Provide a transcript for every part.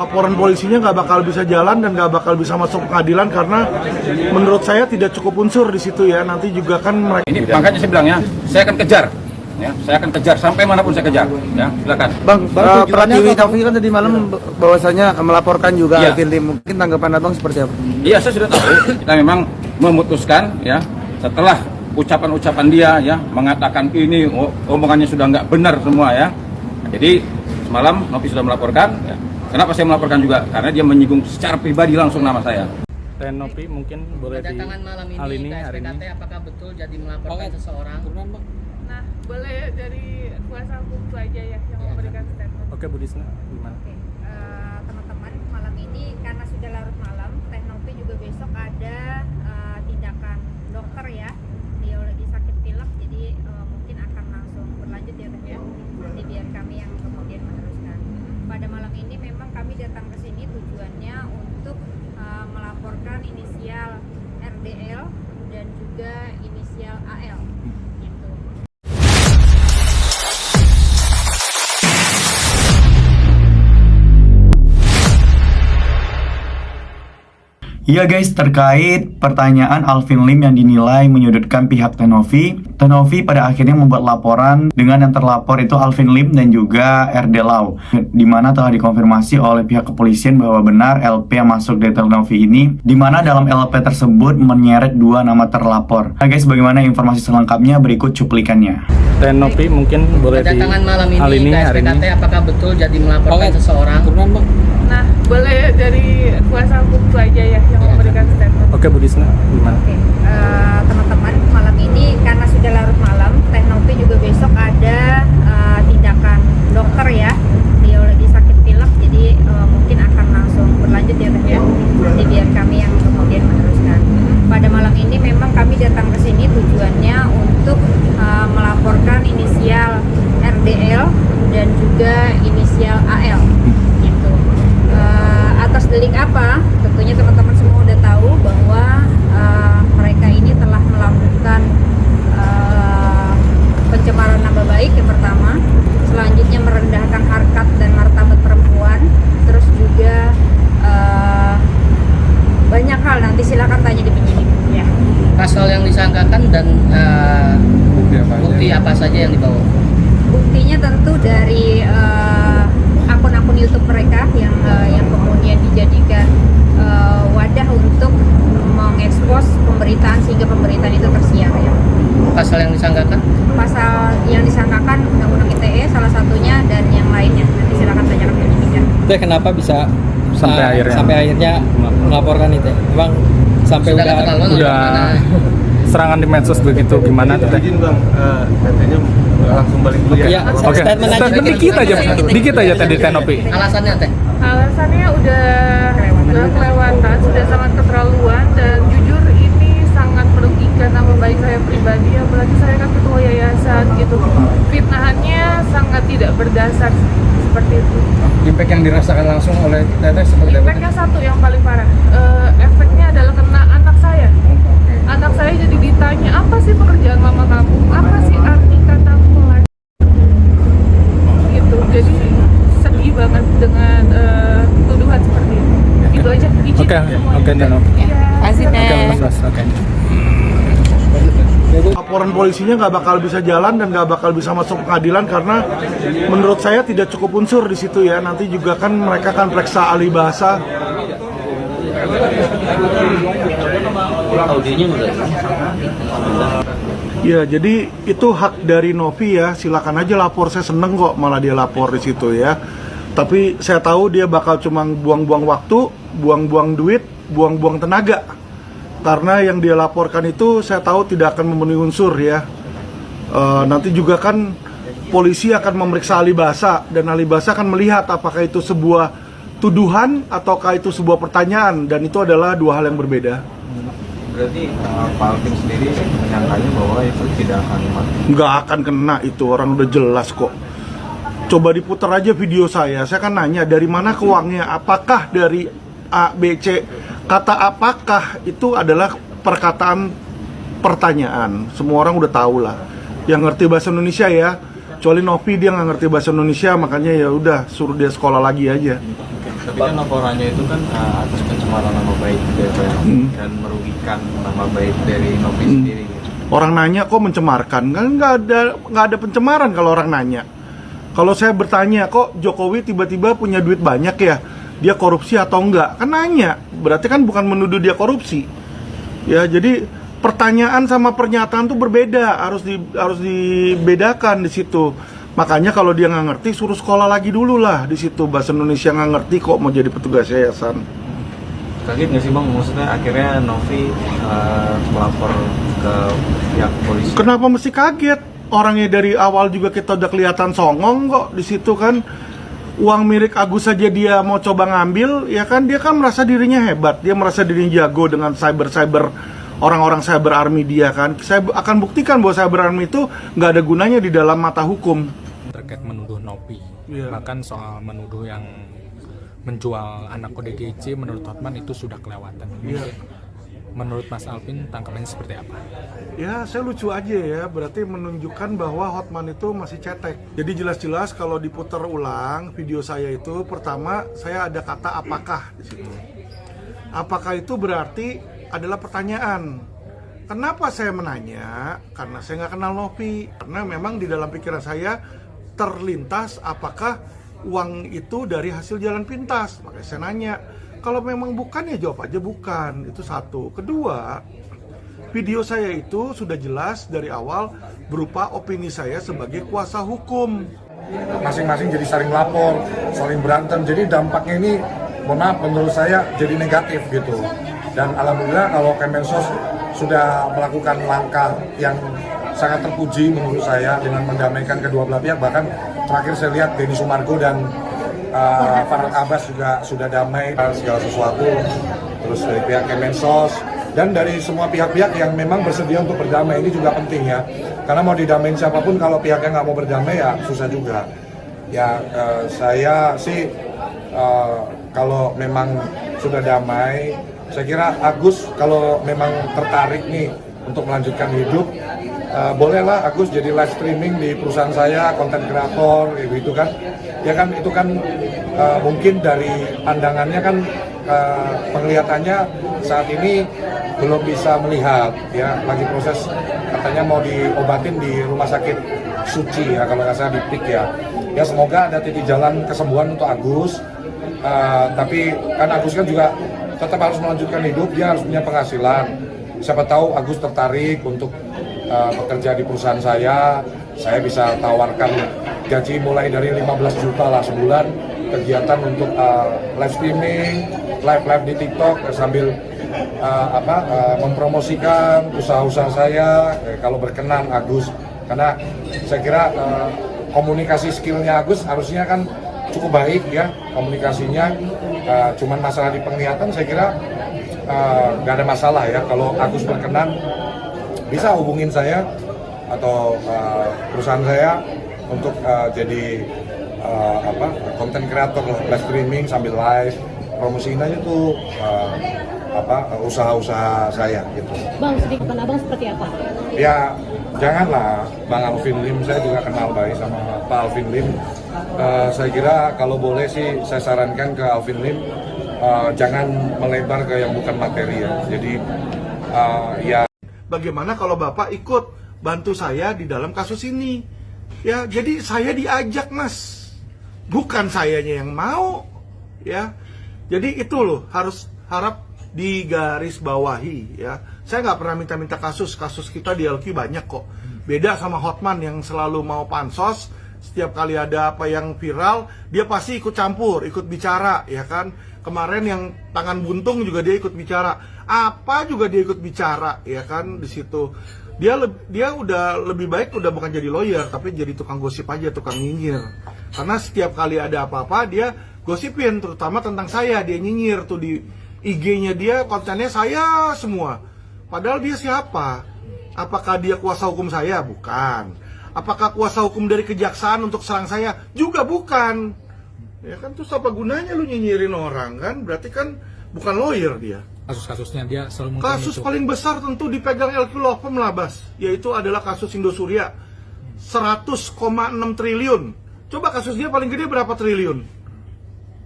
Laporan polisinya nggak bakal bisa jalan dan nggak bakal bisa masuk pengadilan karena menurut saya tidak cukup unsur di situ ya. Nanti juga kan mereka. Ini makanya saya bilang ya, saya akan kejar. Ya, saya akan kejar sampai manapun saya kejar. Ya, silakan. Bang, Pratiwi Taufik kan tadi malam bahwasanya melaporkan juga Alvin Lim. Mungkin tanggapan Abang seperti apa? Iya, saya sudah tahu. Kita memang memutuskan ya setelah ucapan-ucapan dia ya mengatakan ini omongannya sudah nggak benar semua ya. Jadi semalam Novi sudah melaporkan. Ya. Kenapa saya melaporkan juga? Karena dia menyinggung secara pribadi langsung nama saya. Novi mungkin boleh kedatangan malam ini ke SPKT, apakah betul jadi melaporkan seseorang? Nah, boleh dari kuasa hukum itu aja ya yang memberikan statement. Oke, Bu Disna, gimana? Oke, teman-teman, malam ini karena sudah larut malam, Teh Novi juga besok ada tindakan dokter ya. Dia lagi sakit pilek, jadi mungkin akan langsung berlanjut ya Teh ya. Nanti biar kami yang kemudian meneruskan. Pada malam ini memang kami datang ke sini tujuannya untuk melaporkan inisial RDL dan juga inisial AL. Gitu. Ya guys, terkait pertanyaan Alvin Lim yang dinilai menyudutkan pihak Teh Novi pada akhirnya membuat laporan dengan yang terlapor itu Alvin Lim dan juga RD Lau, di mana telah dikonfirmasi oleh pihak kepolisian bahwa benar LP yang masuk di Teh Novi ini, di mana dalam LP tersebut menyeret dua nama terlapor. Nah guys, bagaimana informasi selengkapnya berikut cuplikannya. Teh Novi mungkin boleh kedatangan malam ini ke SPKT, apakah betul jadi melaporkan seseorang? Nah, boleh dari kuasa hukum itu aja ya yang memberikan statement. Oke, Bu Disna, gimana? Oke, teman-teman, malam ini karena sudah larut malam, Teh Novi juga besok ada tindakan dokter ya. Dia lagi sakit pilek, jadi mungkin akan langsung berlanjut ya Teh ya. Nanti biar kami yang kemudian meneruskan. Pada malam ini memang kami datang ke sini tujuannya untuk melaporkan inisial RDL dan juga inisial AL. Gitu. Atas delik apa? Tentunya teman-teman semua udah tahu bahwa mereka ini telah melakukan pencemaran nama baik yang pertama, selanjutnya merendahkan harkat dan martabat perempuan, terus juga banyak hal, nanti silakan tanya di penyidik ya. Pasal yang disangkakan dan bukti apa saja yang dibawa? Buktinya tentu dari akun-akun YouTube mereka yang kemudian dijadikan wadah untuk mengekspos pemberitaan sehingga pemberitaan itu tersiar ya. Pasal yang disangkakan? Pasal yang disangkakan Undang-Undang ITE salah satunya dan yang lainnya. Nanti silakan tanyakan ke penyidik. Teh, kenapa bisa sampai akhirnya melaporkan itu? Bang, sampai udah serangan di medsos begitu gimana tuh Teh? Izin Bang, katanya langsung balik dulu ya. Oke, statement dikit aja tadi Teh Novi. Alasannya Teh? Alasannya udah kelewatan, sudah sangat keterlaluan dan jujur ini sangat merugikan nama baik saya pribadi, apalagi saya kan ketua yayasan gitu. Fitnahannya sangat tidak berdasar seperti itu. impact yang dirasakan langsung oleh Teteh seperti apa? Impactnya satu yang paling parah, efeknya adalah kena anak saya. Anak saya jadi ditanya, apa sih pekerjaan mama kamu? Apa sih arti kata mulai? Gitu, jadi sedih banget dengan tuduhan seperti itu. Itu aja, izin semuanya. Oke, Teh Novi. Iya. Oke. Laporan polisinya nggak bakal bisa jalan dan nggak bakal bisa masuk pengadilan karena menurut saya tidak cukup unsur di situ ya. Nanti juga kan mereka akan periksa ahli bahasa. Ya, jadi itu hak dari Novi ya. Silakan aja lapor, saya seneng kok malah dia lapor di situ ya. Tapi saya tahu dia bakal cuma buang-buang waktu, buang-buang duit, buang-buang tenaga. Karena yang dia laporkan itu saya tahu tidak akan memenuhi unsur ya. Nanti juga kan polisi akan memeriksa ahli bahasa dan ahli bahasa akan melihat apakah itu sebuah tuduhan ataukah itu sebuah pertanyaan, dan itu adalah dua hal yang berbeda. Berarti Pak Alvin sendiri menyangkanya bahwa itu tidak akan mati. Nggak akan kena, itu orang udah jelas kok. Coba diputar aja video saya kan nanya dari mana ke uangnya, apakah dari A, B, C. Kata apakah itu adalah perkataan pertanyaan. Semua orang udah tahu lah. Yang ngerti bahasa Indonesia ya. Kecuali Novi, dia nggak ngerti bahasa Indonesia, makanya ya udah suruh dia sekolah lagi aja. Tapi kan laporannya itu kan atas pencemaran nama baik gitu ya, dan merugikan nama baik dari Novi sendiri. Gitu. Orang nanya kok mencemarkan, kan nggak ada pencemaran kalau orang nanya. Kalau saya bertanya kok Jokowi tiba-tiba punya duit banyak ya, dia korupsi atau enggak? Kan nanya, berarti kan bukan menuduh dia korupsi. Ya, jadi pertanyaan sama pernyataan tuh berbeda, harus dibedakan di situ. Makanya kalau dia nggak ngerti, suruh sekolah lagi dulu lah di situ. Bahasa Indonesia nggak ngerti kok mau jadi petugas yayasan. Kaget nggak sih Bang, maksudnya akhirnya Novi melapor ke pihak polisi? Kenapa mesti kaget? Orangnya dari awal juga kita udah kelihatan songong kok di situ kan. Uang milik Agus saja dia mau coba ngambil, ya kan dia kan merasa dirinya hebat, dia merasa dirinya jago dengan cyber orang-orang cyber army dia kan. Saya akan buktikan bahwa cyber army itu nggak ada gunanya di dalam mata hukum. Terkait menuduh Novi, bahkan soal menuduh yang menjual anak ODGJ menurut Hotman itu sudah kelewatan. Menurut Mas Alvin tangkapannya seperti apa? Ya saya lucu aja ya, berarti menunjukkan bahwa Hotman itu masih cetek. Jadi jelas-jelas kalau diputar ulang video saya itu, pertama saya ada kata apakah di situ. Apakah itu berarti adalah pertanyaan. Kenapa saya menanya? Karena saya nggak kenal Novi. Karena memang di dalam pikiran saya terlintas apakah uang itu dari hasil jalan pintas. Makanya saya nanya. Kalau memang bukan ya jawab aja bukan. Itu satu. Kedua, video saya itu sudah jelas dari awal berupa opini saya sebagai kuasa hukum. Masing-masing jadi saling lapor, saling berantem. Jadi dampaknya ini, mohon maaf, menurut saya jadi negatif gitu. Dan alhamdulillah kalau Kemensos sudah melakukan langkah yang sangat terpuji menurut saya dengan mendamaikan kedua belah pihak. Bahkan terakhir saya lihat Denny Sumargo dan Farhad Abbas juga sudah damai segala sesuatu. Terus dari pihak Kemensos dan dari semua pihak-pihak yang memang bersedia untuk berdamai, ini juga penting ya. Karena mau didamain siapapun kalau pihaknya nggak mau berdamai ya susah juga. Ya saya sih kalau memang sudah damai, saya kira Agus kalau memang tertarik nih untuk melanjutkan hidup, bolehlah Agus jadi live streaming di perusahaan saya, konten kreator gitu kan. Ya kan itu kan mungkin dari pandangannya kan penglihatannya saat ini belum bisa melihat ya, lagi proses katanya mau diobatin di rumah sakit Suci ya kalau nggak salah di PIK ya. Ya semoga ada titik jalan kesembuhan untuk Agus. Tapi kan Agus kan juga tetap harus melanjutkan hidup, dia harus punya penghasilan. Siapa tahu Agus tertarik untuk bekerja di perusahaan saya bisa tawarkan gaji mulai dari 15 juta lah sebulan, kegiatan untuk live streaming, live di TikTok sambil mempromosikan usaha-usaha saya kalau berkenan Agus. Karena saya kira komunikasi skillnya Agus harusnya kan cukup baik ya komunikasinya, cuman masalah di penglihatan saya kira nggak ada masalah ya. Kalau Agus berkenan bisa hubungin saya atau perusahaan saya untuk jadi konten kreator live streaming sambil live promosiin aja tuh usaha-usaha saya gitu. Bang, sedikit abang seperti apa? Ya janganlah Bang Alvin Lim, saya juga kenal baik sama Pak Alvin Lim. Saya kira kalau boleh sih saya sarankan ke Alvin Lim jangan melebar ke yang bukan materi ya. Jadi ya. Bagaimana kalau Bapak ikut bantu saya di dalam kasus ini? Ya, jadi saya diajak Mas, bukan sayanya yang mau. Ya, jadi itu loh harap digarisbawahi ya. Saya nggak pernah minta kasus kita di LQ banyak kok. Beda sama Hotman yang selalu mau pansos. Setiap kali ada apa yang viral, dia pasti ikut campur, ikut bicara, ya kan? Kemarin yang tangan buntung juga dia ikut bicara. Apa juga dia ikut bicara, ya kan? Di situ dia udah lebih baik udah bukan jadi lawyer, tapi jadi tukang gosip aja, tukang nyinyir. Karena setiap kali ada apa-apa dia gosipin, terutama tentang saya, dia nyinyir tuh di IG-nya dia, kontennya saya semua. Padahal dia siapa? Apakah dia kuasa hukum saya? Bukan. Apakah kuasa hukum dari kejaksaan untuk serang saya? Juga bukan. Ya kan, terus apa gunanya lu nyinyirin orang kan? Berarti kan bukan lawyer dia. Kasus-kasusnya dia selalu kasus paling besar tentu dipegang LQ Law Firm lah, Bas. Yaitu adalah kasus Indosuria 100,6 triliun. Coba kasus dia paling gede berapa triliun?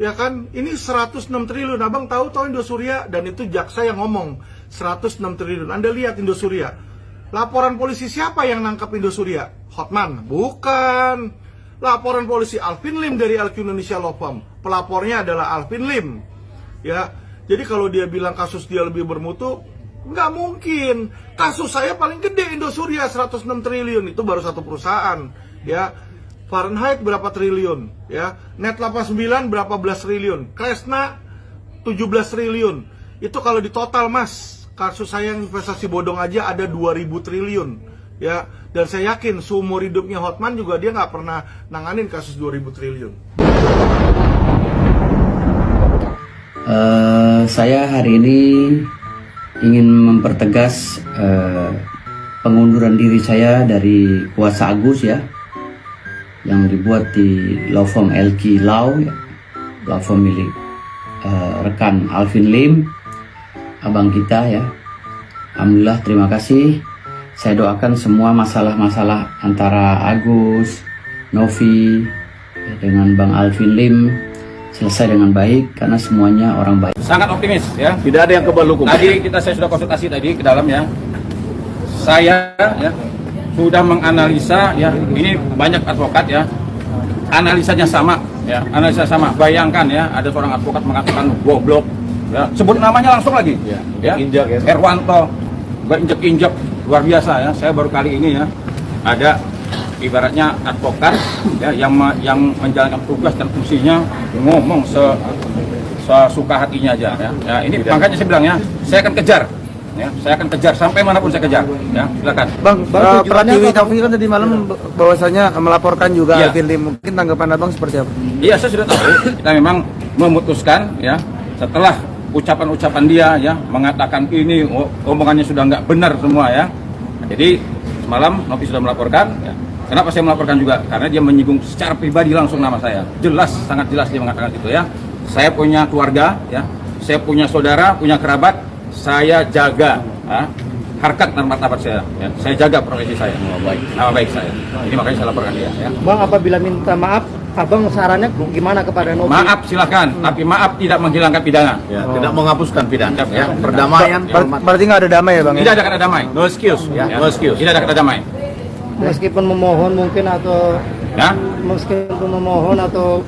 Ya kan, ini 106 triliun. Abang tahu Indosuria, dan itu jaksa yang ngomong 106 triliun. Anda lihat Indosuria. Laporan polisi siapa yang nangkap Indosuria? Hotman? Bukan. Laporan polisi Alvin Lim dari LQ Indonesia Law Firm. Pelapornya adalah Alvin Lim. Ya, jadi kalau dia bilang kasus dia lebih bermutu, nggak mungkin. Kasus saya paling gede Indosuria 106 triliun, itu baru satu perusahaan. Ya, Fahrenheit berapa triliun, ya. Net 89 berapa belas triliun, Kresna 17 triliun. Itu kalau di total, Mas. Kasus saya yang investasi bodong aja ada 2000 triliun, ya. Dan saya yakin seumur hidupnya Hotman juga dia nggak pernah nanganin kasus 2000 triliun. Saya hari ini ingin mempertegas pengunduran diri saya dari kuasa Agus, ya, yang dibuat di law firm LQ Law, ya, law firm milik rekan Alvin Lim, abang kita, ya. Alhamdulillah, terima kasih. Saya doakan semua masalah-masalah antara Agus, Novi, ya, dengan Bang Alvin Lim selesai dengan baik karena semuanya orang baik. Sangat optimis, ya. Tidak ada yang kebal hukum. Tadi saya sudah konsultasi tadi ke dalam, ya. Saya, ya, sudah menganalisa, ya. Ini banyak advokat, ya. Analisanya sama, ya. Analisa sama. Bayangkan, ya, ada seorang advokat mengatakan goblok, ya. Sebut namanya langsung lagi, ya. Injak, ya. Herwanto, berinjek-injek, luar biasa, ya. Saya baru kali ini, ya, ada ibaratnya advokat, ya, yang menjalankan tugas dan fungsinya ngomong sesuka hatinya aja, ya. Ya, ini makanya saya bilang, ya, saya akan kejar, ya, saya akan kejar sampai manapun saya kejar, ya. Silakan. Bang, Pratiwi Taufik kan tadi malam bahwasanya melaporkan juga Alvin Lim. Mungkin tanggapan abang seperti apa? Iya, saya sudah tahu. Kita memang memutuskan, ya, setelah ucapan-ucapan dia, ya, mengatakan ini omongannya sudah nggak benar semua, ya. Jadi semalam Novi sudah melaporkan, ya. Kenapa saya melaporkan juga? Karena dia menyinggung secara pribadi langsung nama saya. Jelas, sangat jelas dia mengatakan itu, ya. Saya punya keluarga, ya. Saya punya saudara, punya kerabat. Saya jaga, ya, harkat dan martabat saya, ya. Saya jaga profesi saya, nama baik saya. Ini makanya saya laporkan dia, ya. Bang, apabila minta maaf, abang sarannya gimana kepada Novi? Maaf silahkan, tapi maaf tidak menghilangkan pidana. Ya, tidak menghapuskan pidana. Ya, Perdamaian. Berarti nggak ada damai, ya, Bang? Tidak ada kata damai. No excuse, ya. No excuse. Tidak ada kata damai. Meskipun memohon mungkin atau Ya, meskipun memohon atau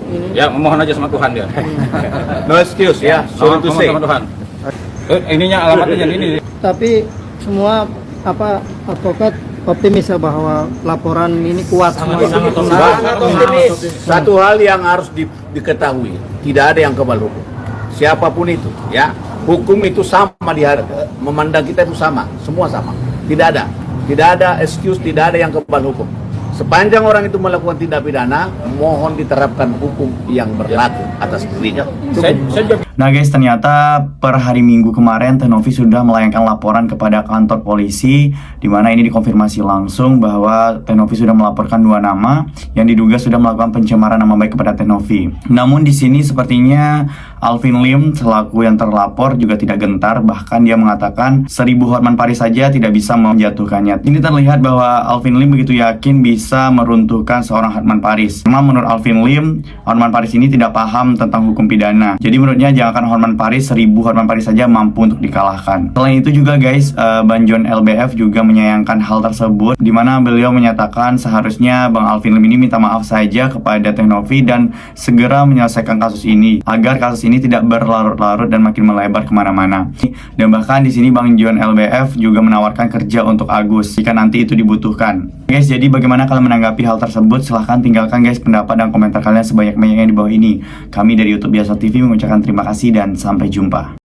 ini. ya, memohon aja sama Tuhan dia. No excuse, ya. Sorry to say. Sama Tuhan. Ininya alamatnya ini. Tapi semua advokat optimis ya bahwa laporan ini kuat semuanya. Sangat optimis. Satu hal yang harus diketahui, tidak ada yang kebal hukum. Siapapun itu, ya. Hukum itu sama memandang kita itu sama, semua sama. Tidak ada excuse, tidak ada yang kebal hukum. Sepanjang orang itu melakukan tindak pidana, mohon diterapkan hukum yang berlaku atas dirinya. Nah guys, ternyata per hari Minggu kemarin Teh Novi sudah melayangkan laporan kepada kantor polisi, di mana ini dikonfirmasi langsung bahwa Teh Novi sudah melaporkan 2 nama yang diduga sudah melakukan pencemaran nama baik kepada Teh Novi. Namun di sini sepertinya Alvin Lim selaku yang terlapor juga tidak gentar, bahkan dia mengatakan 1000 Hotman Paris saja tidak bisa menjatuhkannya. Ini terlihat bahwa Alvin Lim begitu yakin bisa meruntuhkan seorang Hotman Paris. Memang menurut Alvin Lim, Hotman Paris ini tidak paham tentang hukum pidana. Jadi menurutnya jangankan Hotman Paris, 1000 Hotman Paris saja mampu untuk dikalahkan. Selain itu juga guys, Bang John LBF juga menyayangkan hal tersebut, di mana beliau menyatakan seharusnya Bang Alvin Lim ini minta maaf saja kepada Teh Novi dan segera menyelesaikan kasus ini agar kasus ini tidak berlarut-larut dan makin melebar kemana-mana. Dan bahkan di sini Bang John LBF juga menawarkan kerja untuk Agus jika nanti itu dibutuhkan. Guys, jadi bagaimana kalian menanggapi hal tersebut? Silahkan tinggalkan guys pendapat dan komentar kalian sebanyak-banyaknya di bawah ini. Kami dari YouTube Biasa TV mengucapkan terima kasih dan sampai jumpa.